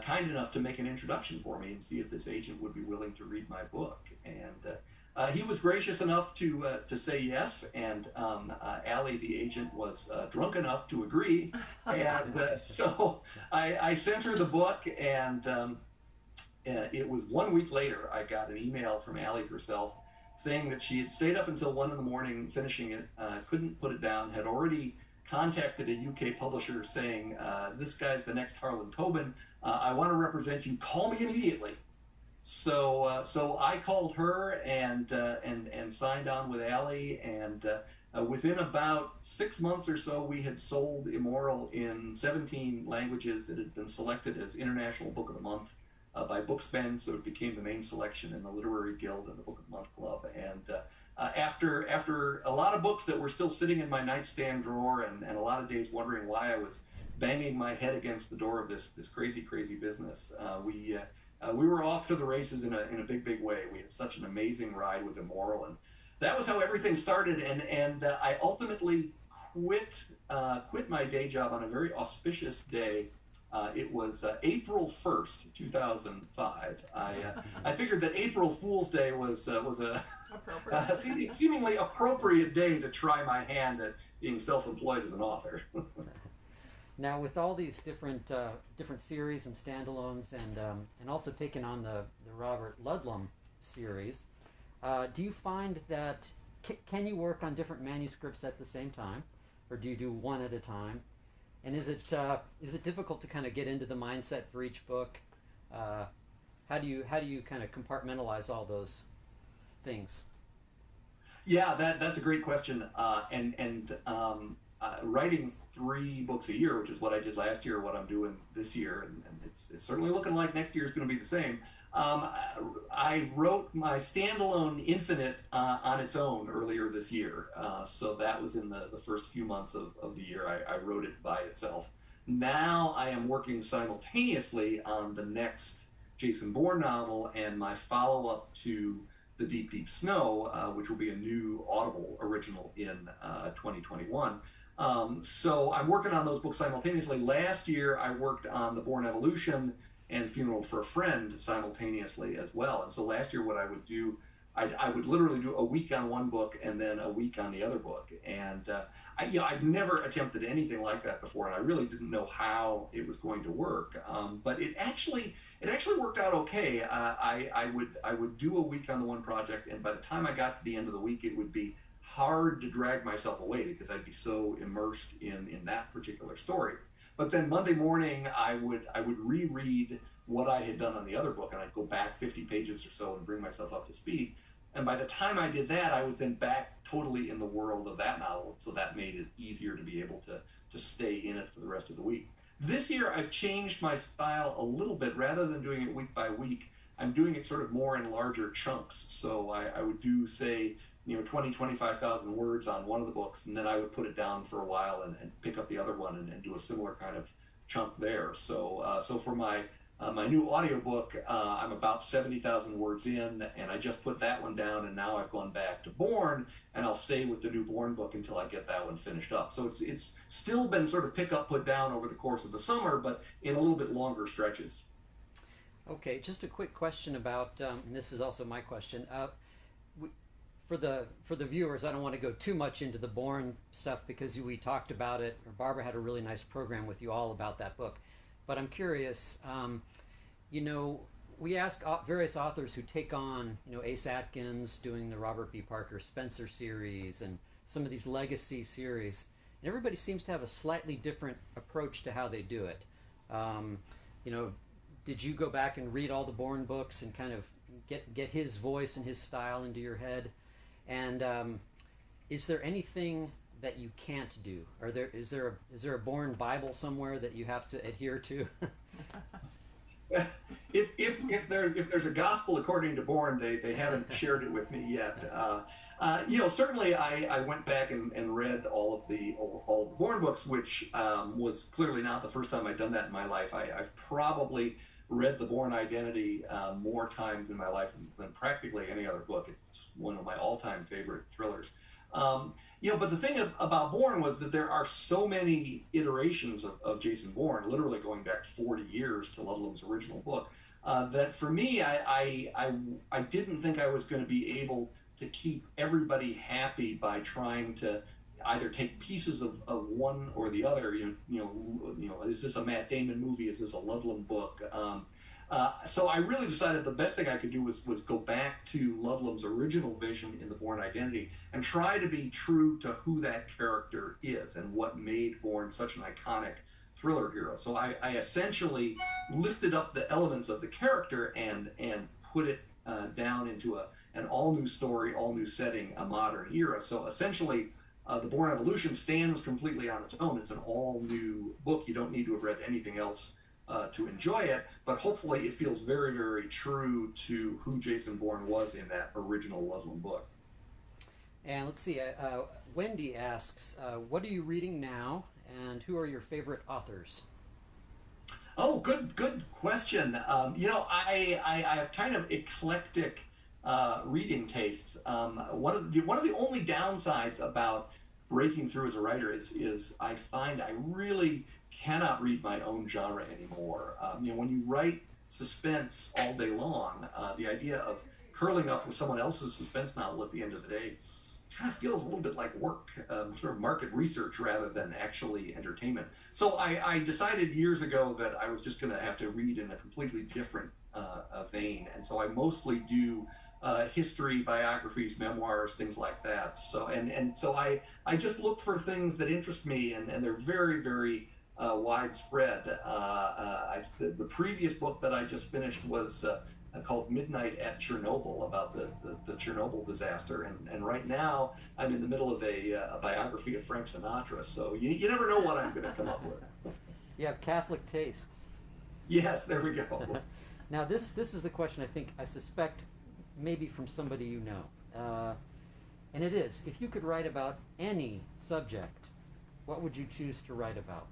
kind enough to make an introduction for me and see if this agent would be willing to read my book. And he was gracious enough to say yes, and Allie, the agent, was drunk enough to agree. And so I sent her the book, and it was 1 week later I got an email from Allie herself saying that she had stayed up until 1 a.m. finishing it, couldn't put it down, had already contacted a UK publisher saying, this guy's the next Harlan Coben, I want to represent you, call me immediately. So I called her and signed on with Allie, and within about 6 months or so, we had sold Immoral in 17 languages. It had been selected as International Book of the Month by Bookspan, so it became the main selection in the Literary Guild and the Book of the Month Club. And after a lot of books that were still sitting in my nightstand drawer, and a lot of days wondering why I was banging my head against the door of this crazy business, we were off to the races in a big way. We had such an amazing ride with Immoral, and that was how everything started. And I ultimately quit my day job on a very auspicious day. It was April 1st, 2005. I figured that April Fool's Day was a seemingly appropriate day to try my hand at being self-employed as an author. Now, with all these different series and standalones, and also taking on the Robert Ludlum series, do you find that can you work on different manuscripts at the same time, or do you do one at a time? And is it difficult to kind of get into the mindset for each book? How do you kind of compartmentalize all those things? Yeah, that's a great question. Writing 3 books a year, which is what I did last year, what I'm doing this year, and it's certainly looking like next year is going to be the same. I wrote my standalone Infinite on its own earlier this year, so that was in the first few months of the year. I wrote it by itself. Now I am working simultaneously on the next Jason Bourne novel and my follow-up to The Deep Snow, which will be a new Audible original in 2021. So I'm working on those books simultaneously. Last year I worked on The Bourne Evolution and Funeral for a Friend simultaneously as well. And so last year what I would do, I would literally do a week on one book and then a week on the other book. And I'd never attempted anything like that before, and I really didn't know how it was going to work. But it actually worked out okay. I would do a week on the one project, and by the time I got to the end of the week, it would be hard to drag myself away because I'd be so immersed in that particular story. But then Monday morning, I would reread what I had done on the other book, and I'd go back 50 pages or so and bring myself up to speed. And by the time I did that, I was then back totally in the world of that novel, so that made it easier to be able to stay in it for the rest of the week. This year, I've changed my style a little bit. Rather than doing it week by week, I'm doing it sort of more in larger chunks. So I would do, say, 20, 25,000 words on one of the books, and then I would put it down for a while and pick up the other one and do a similar kind of chunk there. So for my new audiobook, I'm about 70,000 words in, and I just put that one down, and now I've gone back to Bourne, and I'll stay with the new Bourne book until I get that one finished up. So it's still been sort of pick up, put down over the course of the summer, but in a little bit longer stretches. Okay, just a quick question about, and this is also my question. For the viewers, I don't want to go too much into the Bourne stuff because we talked about it, or Barbara had a really nice program with you all about that book. But I'm curious, we ask various authors who take on, Ace Atkins doing the Robert B. Parker Spencer series and some of these legacy series, and everybody seems to have a slightly different approach to how they do it. Did you go back and read all the Bourne books and kind of get his voice and his style into your head. And is there anything that you can't do? Is there a Bourne Bible somewhere that you have to adhere to? If there's a gospel according to Bourne, they haven't shared it with me yet. Certainly I went back and read all the Bourne books, which was clearly not the first time I'd done that in my life. I've probably read the Bourne Identity more times in my life than practically any other book. It's one of my all-time favorite thrillers. But the thing about Bourne was that there are so many iterations of Jason Bourne, literally going back 40 years to Ludlum's original book, that for me, I didn't think I was going to be able to keep everybody happy by trying to either take pieces of one or the other. Is this a Matt Damon movie? Is this a Ludlum book? So I really decided the best thing I could do was go back to Ludlum's original vision in the Bourne Identity and try to be true to who that character is and what made Bourne such an iconic thriller hero. So I essentially lifted up the elements of the character and put it down into an all-new story, all-new setting, a modern era. So essentially, the Bourne Evolution stands completely on its own. It's an all-new book. You don't need to have read anything else to enjoy it, but hopefully it feels very, very true to who Jason Bourne was in that original Ludlum book. And let's see, Wendy asks, what are you reading now, and who are your favorite authors? Oh, good question. I have kind of eclectic reading tastes. One of the only downsides about breaking through as a writer is I find I really cannot read my own genre anymore. When you write suspense all day long, the idea of curling up with someone else's suspense novel at the end of the day kind of feels a little bit like work, sort of market research rather than actually entertainment. So I decided years ago that I was just going to have to read in a completely different vein, and so I mostly do history, biographies, memoirs, things like that. So so I just look for things that interest me, and they're very, very widespread. The previous book that I just finished was called Midnight at Chernobyl, about the Chernobyl disaster, and right now I'm in the middle of a biography of Frank Sinatra, so you never know what I'm going to come up with. You have Catholic tastes. Yes, there we go. Now this is the question I suspect maybe from somebody you know, and it is, if you could write about any subject, what would you choose to write about?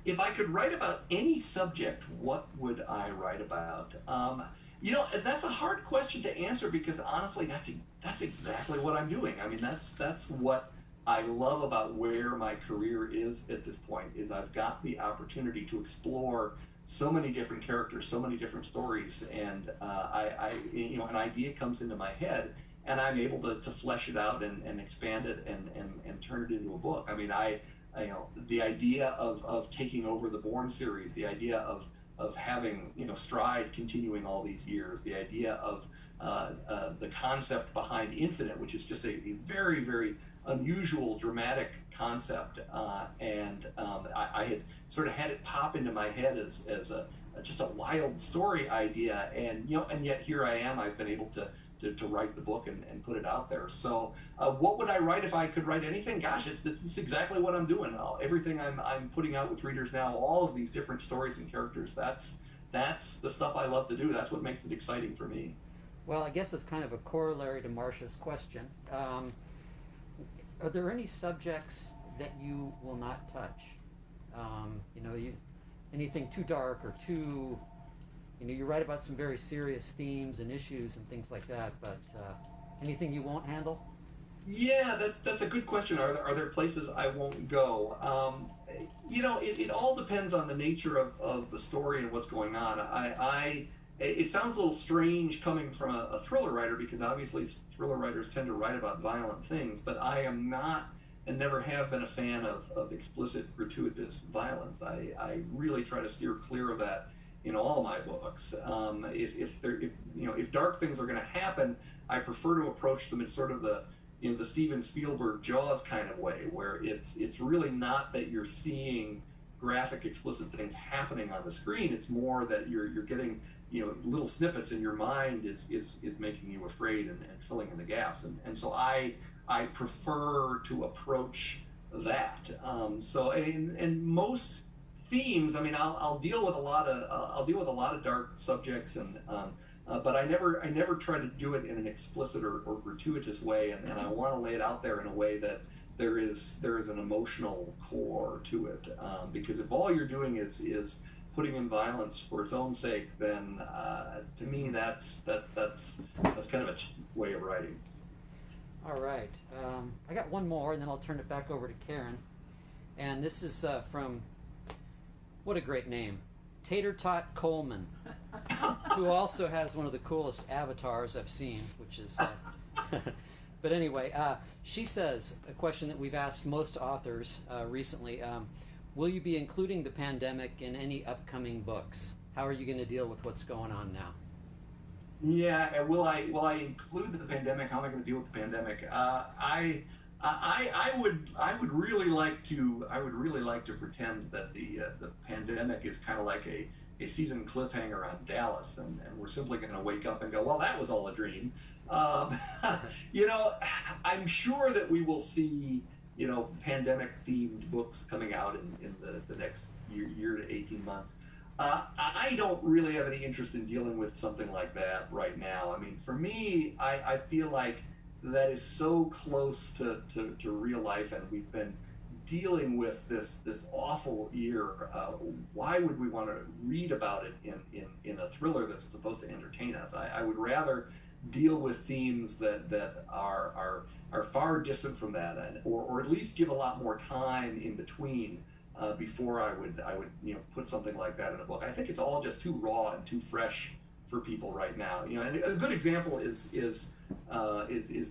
If I could write about any subject, what would I write about? That's a hard question to answer because honestly, that's exactly what I'm doing. I mean, that's what I love about where my career is at this point. Is I've got the opportunity to explore so many different characters, so many different stories, and an idea comes into my head, and I'm able to flesh it out and expand it and turn it into a book. I mean, the idea of taking over the Bourne series, the idea of having Stride continuing all these years, the idea of the concept behind Infinite, which is just a very, very unusual, dramatic concept, and I had sort of had it pop into my head as just a wild story idea, and yet here I am. I've been able to write the book and put it out there. So what would I write if I could write anything? Gosh, it's exactly what I'm doing. Everything I'm putting out with readers now, all of these different stories and characters, that's the stuff I love to do. That's what makes it exciting for me. Well, I guess it's kind of a corollary to Marcia's question. Are there any subjects that you will not touch? Anything too dark or too... you write about some very serious themes and issues and things like that, but anything you won't handle? Yeah, that's a good question. Are there places I won't go? It all depends on the nature of the story and what's going on. It sounds a little strange coming from a thriller writer, because obviously thriller writers tend to write about violent things, but I am not and never have been a fan of explicit, gratuitous violence. I really try to steer clear of that in all of my books. If dark things are going to happen, I prefer to approach them in sort of the Steven Spielberg Jaws kind of way, where it's really not that you're seeing graphic, explicit things happening on the screen. It's more that you're getting, little snippets, and your mind is making you afraid and filling in the gaps. And so I prefer to approach that. And most themes, I mean, I'll deal with a lot of dark subjects, but I never try to do it in an explicit or gratuitous way, and I want to lay it out there in a way that there is an emotional core to it, because if all you're doing is putting in violence for its own sake, then to me that's kind of a way of writing. All right, I got one more, and then I'll turn it back over to Karen. And this is from, what a great name, Tater Tot Coleman, who also has one of the coolest avatars I've seen, which is. But anyway, she says a question that we've asked most authors recently. Will you be including the pandemic in any upcoming books? How are you going to deal with what's going on now? Yeah, will I include the pandemic? How am I going to deal with the pandemic? I would really like to pretend that the pandemic is kind of like a season cliffhanger on Dallas, and we're simply going to wake up and go, well, that was all a dream. I'm sure that we will see pandemic themed books coming out in the next year to 18 months. I don't really have any interest in dealing with something like that right now. I mean, for me, I feel like that is so close to real life, and we've been dealing with this awful year. Why would we want to read about it in a thriller that's supposed to entertain us? I would rather deal with themes that are far distant from that, or at least give a lot more time in between before I would put something like that in a book. I think it's all just too raw and too fresh for people right now. And a good example is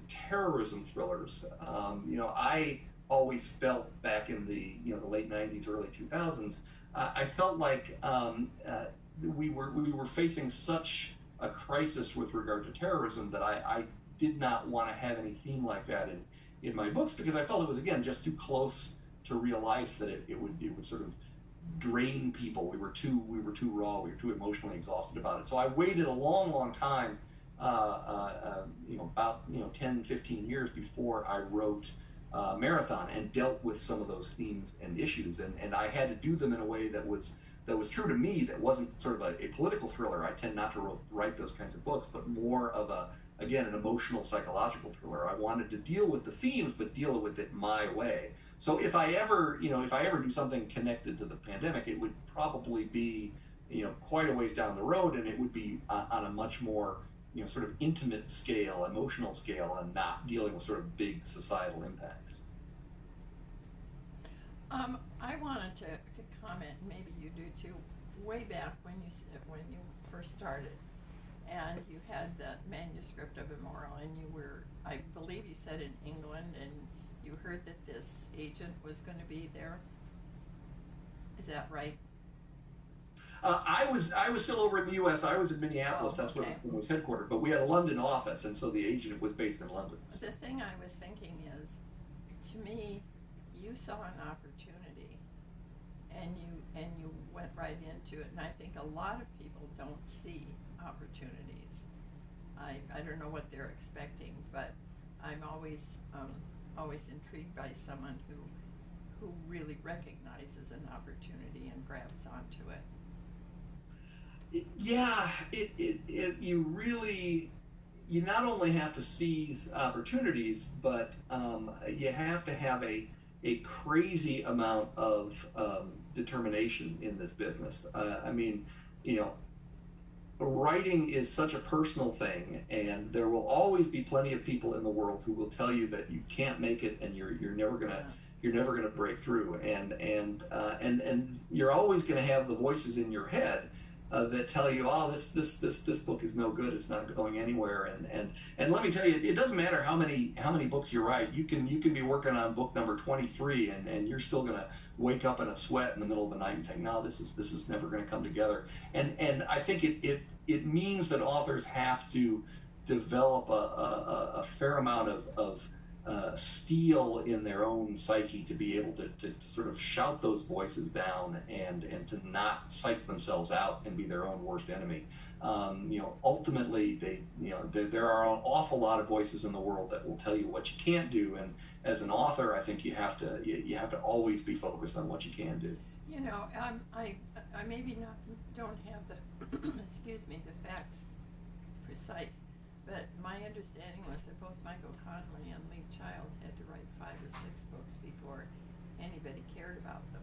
terrorism thrillers. I always felt back in the late 90s, early 2000s, I felt like we were facing such a crisis with regard to terrorism that I did not want to have any theme like that in my books, because I felt it was, again, just too close to real life, that it would sort of drain people. We were too raw. We were too emotionally exhausted about it. So I waited a long time, about 10, 15 years before I wrote Marathon, and dealt with some of those themes and issues, and I had to do them in a way that was true to me, that wasn't sort of a political thriller. I tend not to write those kinds of books, but more of an emotional, psychological thriller. I wanted to deal with the themes, but deal with it my way. So if I ever do something connected to the pandemic, it would probably be, quite a ways down the road, and it would be on a much more, sort of intimate scale, emotional scale, and not dealing with sort of big societal impacts. I wanted to comment, maybe you do too, way back when you first started, and you had the manuscript of Immoral, and you were, I believe you said, in England, and you heard that this agent was going to be there. Is that right? I was still over in the U.S. I was in Minneapolis. That's where it was headquartered. But we had a London office, and so the agent was based in London. The thing I was thinking is, to me, you saw an opportunity, and you went right into it. And I think a lot of people don't see opportunities. I don't know what they're expecting, but I'm always intrigued by someone who really recognizes an opportunity and grabs onto it. Yeah, you not only have to seize opportunities, but you have to have a crazy amount of determination in this business. I mean, writing is such a personal thing, and there will always be plenty of people in the world who will tell you that you can't make it, and you're never gonna break through, and you're always gonna have the voices in your head that tell you, oh, this book is no good, it's not going anywhere, and let me tell you, it doesn't matter how many books you write. You can be working on book number 23, and you're still gonna wake up in a sweat in the middle of the night and think, no, this is never gonna come together. And I think it means that authors have to develop a fair amount of steel in their own psyche to be able to sort of shout those voices down and to not psych themselves out and be their own worst enemy. Ultimately, there are an awful lot of voices in the world that will tell you what you can't do, and as an author, I think you have to always be focused on what you can do. I maybe not don't have the excuse me, the facts precise, but my understanding was that both Michael Connelly and Lee Child had to write 5 or 6 books before anybody cared about them.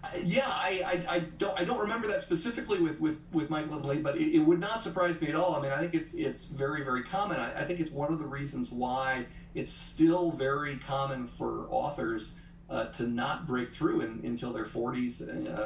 I don't remember that specifically with Mike Lovely, but it would not surprise me at all. I mean, I think it's very, very common. I think it's one of the reasons why it's still very common for authors to not break through until their 40s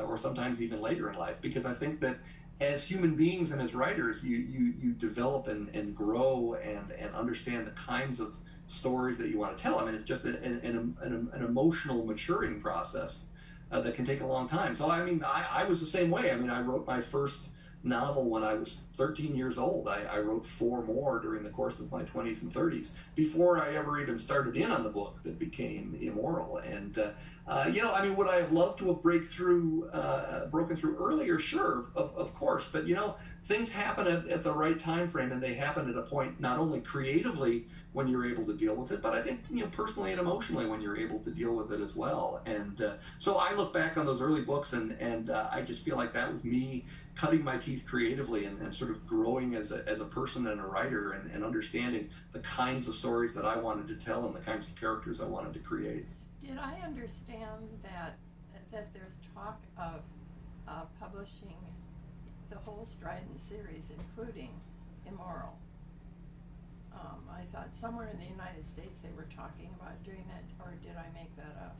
or sometimes even later in life, because I think that as human beings and as writers, you develop and grow and understand the kinds of stories that you want to tell. I mean, it's just an emotional maturing process that can take a long time. So, I mean, I was the same way. I mean, I wrote my first novel when I was 13 years old. I wrote 4 more during the course of my 20s and 30s before I ever even started in on the book that became Immoral. And, I mean, would I have loved to have broken through earlier? Sure, of course. But, things happen at the right time frame, and they happen at a point not only creatively when you're able to deal with it, but I think, personally and emotionally when you're able to deal with it as well. And so I look back on those early books, and I just feel like that was me cutting my teeth creatively and sort of growing as a person and a writer, and understanding the kinds of stories that I wanted to tell and the kinds of characters I wanted to create. Did I understand that there's talk of publishing the whole Strident series, including Immoral? I thought somewhere in the United States they were talking about doing that, or did I make that up?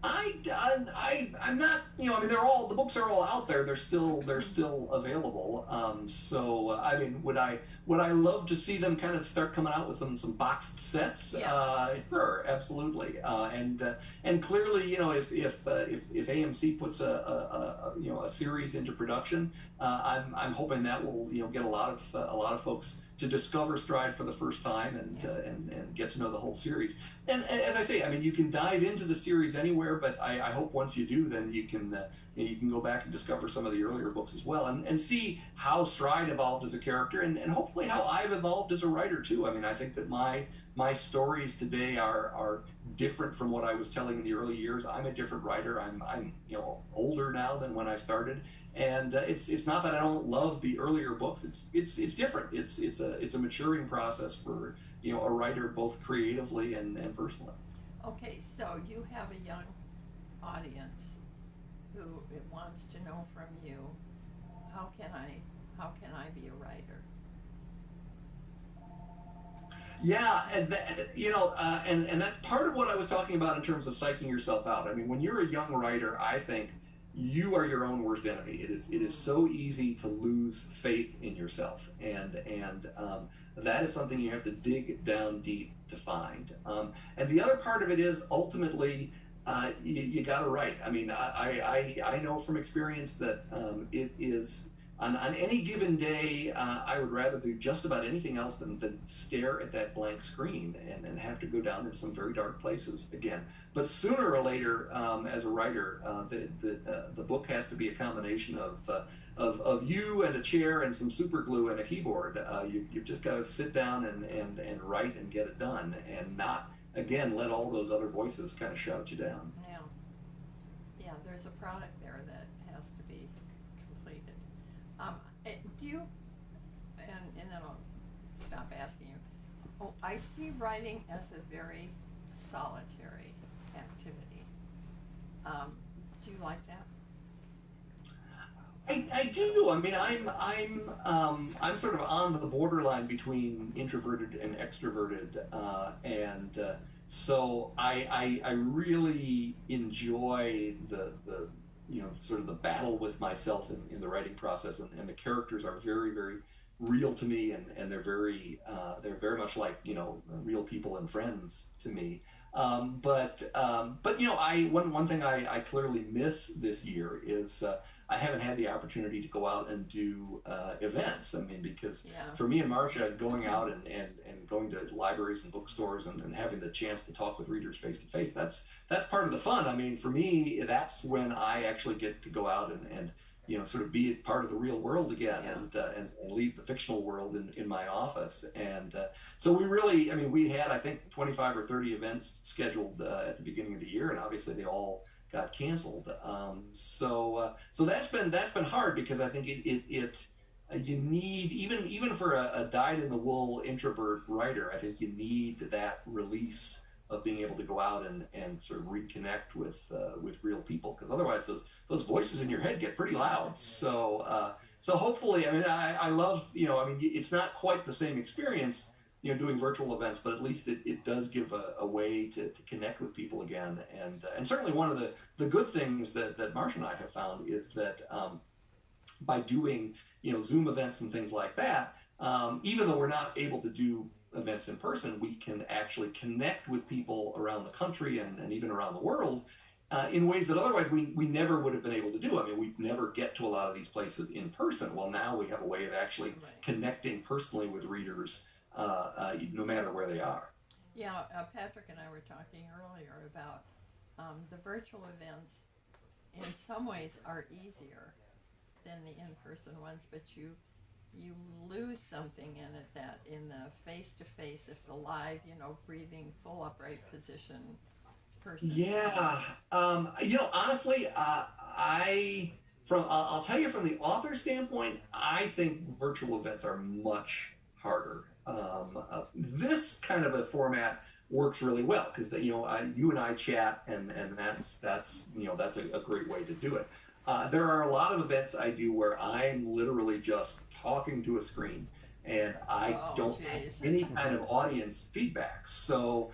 I'm not, I mean, the books are all out there. They're still available. So I mean, would I love to see them kind of start coming out with some boxed sets? Yeah. Sure, absolutely. And clearly, if AMC puts a series into production, I'm hoping that will get a lot of folks to discover Stride for the first time and get to know the whole series. And as I say, I mean, you can dive into the series anywhere, but I hope once you do, then you can go back and discover some of the earlier books as well, and see how Stride evolved as a character, and hopefully how I've evolved as a writer too. I mean, I think that my stories today are different from what I was telling in the early years. I'm a different writer. I'm older now than when I started. And it's not that I don't love the earlier books. It's different. It's a maturing process for a writer, both creatively and personally. Okay, so you have a young audience who wants to know from you, how can I be a writer? Yeah, and and that's part of what I was talking about in terms of psyching yourself out. I mean, when you're a young writer, I think you are your own worst enemy. It is so easy to lose faith in yourself, and that is something you have to dig down deep to find. And the other part of it is ultimately you got to write. I mean, I know from experience that it is. On any given day, I would rather do just about anything else than stare at that blank screen and have to go down into some very dark places again. But sooner or later, as a writer, the book has to be a combination of you and a chair and some super glue and a keyboard. You've just got to sit down and write and get it done, and not, again, let all those other voices kind of shout you down. Yeah, there's a product there that has to be completed. Do you, and then I'll stop asking you. Oh, I see writing as a very solitary activity. Do you like that? I do. I mean, I'm sort of on the borderline between introverted and extroverted, and so I really enjoy the sort of the battle with myself in the writing process, and the characters are very, very real to me, and they're very much like real people and friends to me. But you know, one thing I clearly miss this year is I haven't had the opportunity to go out and do events. I mean, because Yeah. for me and Marcia, going out and going to libraries and bookstores and having the chance to talk with readers face to face, that's part of the fun. I mean, for me, that's when I actually get to go out and you know, sort of be part of the real world again, Yeah. and leave the fictional world in my office. And so we really, I mean, we had, I think, 25 or 30 events scheduled at the beginning of the year, and obviously they all got canceled. So that's been hard, because I think you need, even for a dyed in the wool introvert writer, I think you need that release of being able to go out and sort of reconnect with real people, because otherwise those voices in your head get pretty loud. So hopefully, I mean, I love, you know, I mean, it's not quite the same experience, you know, doing virtual events, but at least it does give a way to connect with people again. And certainly one of the good things that Marcia and I have found is that by doing, you know, Zoom events and things like that, even though we're not able to do events in person, we can actually connect with people around the country and even around the world in ways that otherwise we never would have been able to do. I mean, we'd never get to a lot of these places in person. Well, now we have a way of actually Right. connecting personally with readers, no matter where they are. Yeah, Patrick and I were talking earlier about the virtual events in some ways are easier than the in-person ones, but you lose something in it, that in the face-to-face, if the live, you know, breathing full upright position person. Yeah, you know, honestly, I'll tell you, from the author standpoint, I think virtual events are much harder. This kind of a format works really well, because you know, you and I chat, and that's you know, that's a great way to do it. There are a lot of events I do where I'm literally just talking to a screen, and I Oh, don't have geez. any kind of audience feedback. So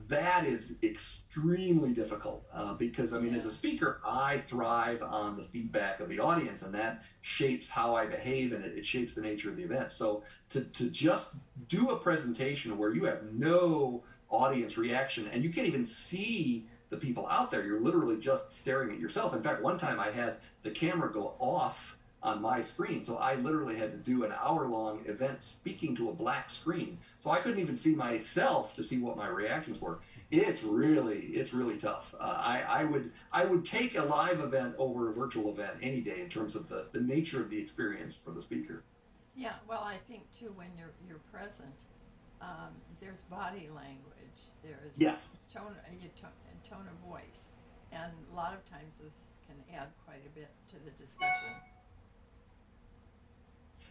that is extremely difficult, because I mean, Yeah. as a speaker, I thrive on the feedback of the audience, and that shapes how I behave, and it shapes the nature of the event. So to just do a presentation where you have no audience reaction, and you can't even see the people out there, you're literally just staring at yourself. In fact, one time I had the camera go off on my screen, so I literally had to do an hour-long event speaking to a black screen, so I couldn't even see myself to see what my reactions were. It's really tough. I would take a live event over a virtual event any day, in terms of the nature of the experience for the speaker. Yeah, well, I think too, when you're present, there's body language, there's Yes. tone of voice, and a lot of times this can add quite a bit to the discussion.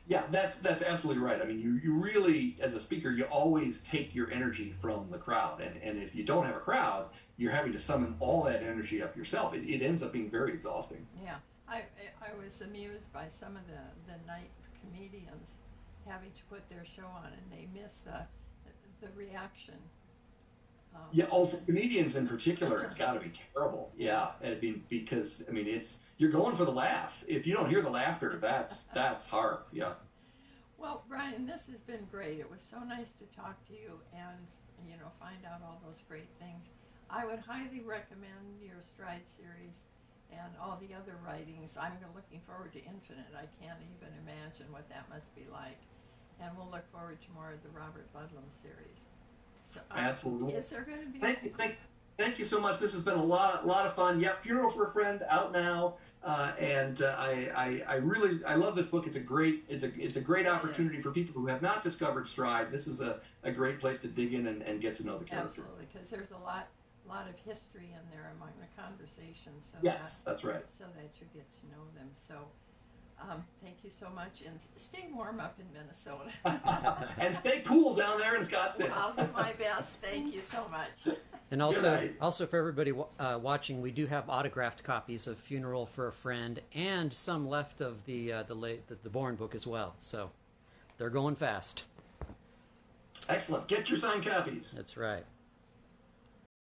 Yeah, that's absolutely right. I mean, you really, as a speaker, you always take your energy from the crowd, and if you don't have a crowd, you're having to summon all that energy up yourself. It ends up being very exhausting. Yeah, I I was amused by some of the night comedians having to put their show on, and they miss the reaction. Yeah, oh, for comedians in particular, it's got to be terrible. Yeah, I mean, because I mean, you're going for the laugh. If you don't hear the laughter, that's hard. Yeah. Well, Brian, this has been great. It was so nice to talk to you and, you know, find out all those great things. I would highly recommend your Stride series and all the other writings. I'm looking forward to Infinite. I can't even imagine what that must be like. And we'll look forward to more of the Robert Ludlum series. So, Absolutely. is there going to be? Thank you so much. This has been a lot of fun. Yeah, Funeral for a Friend out now, and I love this book. It's a great opportunity for people who have not discovered Stride. This is a great place to dig in and get to know the character. Absolutely, because there's a lot of history in there among the conversations. So Yes, that's right. so that you get to know them. So thank you so much, and stay warm up in Minnesota. And stay cool down there in Scottsdale. I'll do my best. Thank you so much. And Good also, night. also for everybody watching, we do have autographed copies of Funeral for a Friend, and some left of the Bourne book as well. So they're going fast. Excellent. Get your signed copies. That's right.